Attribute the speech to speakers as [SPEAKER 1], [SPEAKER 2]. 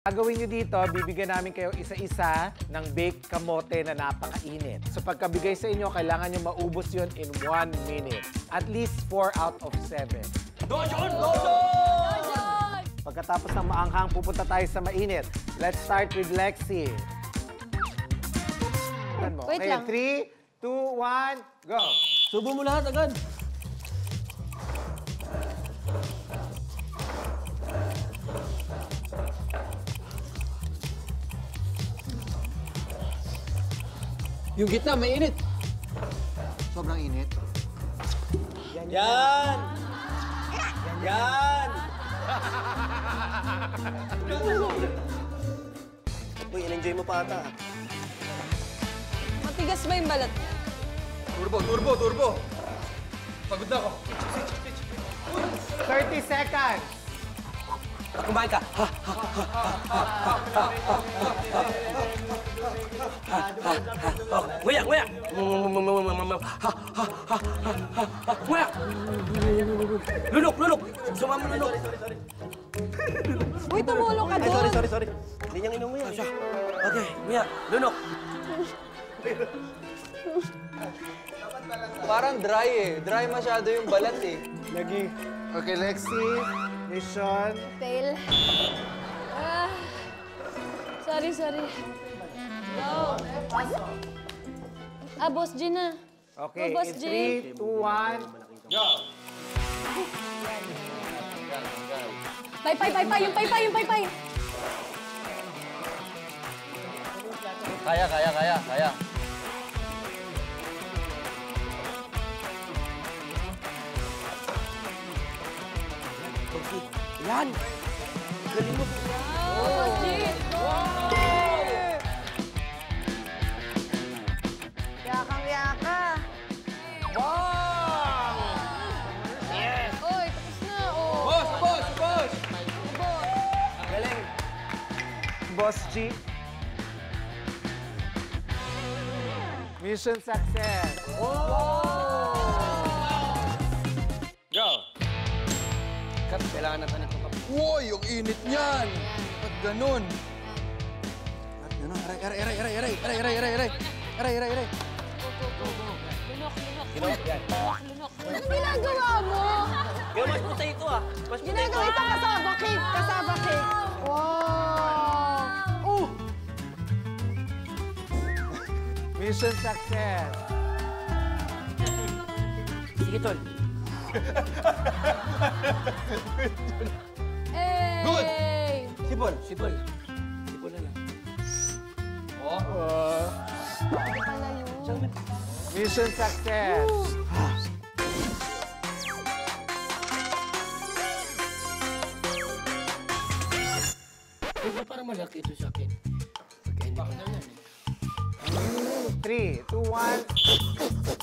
[SPEAKER 1] Gagawin nyo dito, bibigyan namin kayo isa-isa ng baked kamote na napakainit. So pagkabigay sa inyo, kailangan nyo maubos yun in 1 minute. At least 4 out of 7.
[SPEAKER 2] Dojon! Dojon!
[SPEAKER 1] Pagkatapos ng maanghang, pupunta tayo sa mainit. Let's start with Lexi.
[SPEAKER 3] Wait lang.
[SPEAKER 1] 3, 2, 1, go!
[SPEAKER 2] Subo mo lahat agad. Yung gitna, may init.
[SPEAKER 1] Sobrang init.
[SPEAKER 2] Yan! Yan! Uy, in-enjoy mo pa ata.
[SPEAKER 3] Matigas ba yung balat niya?
[SPEAKER 2] Turbo, turbo, turbo! Pagod na ako.
[SPEAKER 1] 30 seconds!
[SPEAKER 2] Kumain ka. Nguyak, nguyak! Nguyak! Lunok, lunok! Sumama lunok!
[SPEAKER 3] Uy, tumulong ka doon!
[SPEAKER 2] Sorry. Hindi niyang inunguyan siya. Okay, nguyak, lunok.
[SPEAKER 4] Parang dry eh. Dry masyado yung balat eh.
[SPEAKER 1] Lagi. Okay, Lexi. Mission.
[SPEAKER 3] Fail. Sorry. Go. Boss G na.
[SPEAKER 1] Okay,
[SPEAKER 3] Boss
[SPEAKER 1] in
[SPEAKER 3] G.
[SPEAKER 1] 3, 2, 1, go!
[SPEAKER 3] Pay. Yung pay.
[SPEAKER 4] Kaya.
[SPEAKER 2] Yan! Galing mo.
[SPEAKER 3] Boss G. Yakang-yaka.
[SPEAKER 1] Wow!
[SPEAKER 3] Yes. Oy, tapos na. Oh.
[SPEAKER 4] Boss!
[SPEAKER 2] Galing.
[SPEAKER 1] Boss G. Mission success. Go!
[SPEAKER 2] Kat, kailangan natin ito.
[SPEAKER 4] Wow, yung init niyan! Ba't ganun? Aray.
[SPEAKER 3] Lunok. Anong ginagawa mo?
[SPEAKER 2] Yo, mas puta ito ah. Mas puta ito.
[SPEAKER 3] Ginagawa ito kasama cake. Wow!
[SPEAKER 1] Mission success.
[SPEAKER 2] Sige, tol.
[SPEAKER 3] Hey!
[SPEAKER 4] Good.
[SPEAKER 2] Sipol. Sipol na lang.
[SPEAKER 1] Mission success.
[SPEAKER 2] Parang malaki ito sa akin. Pagka hindi pa na yan eh.
[SPEAKER 1] 3, 2, 1.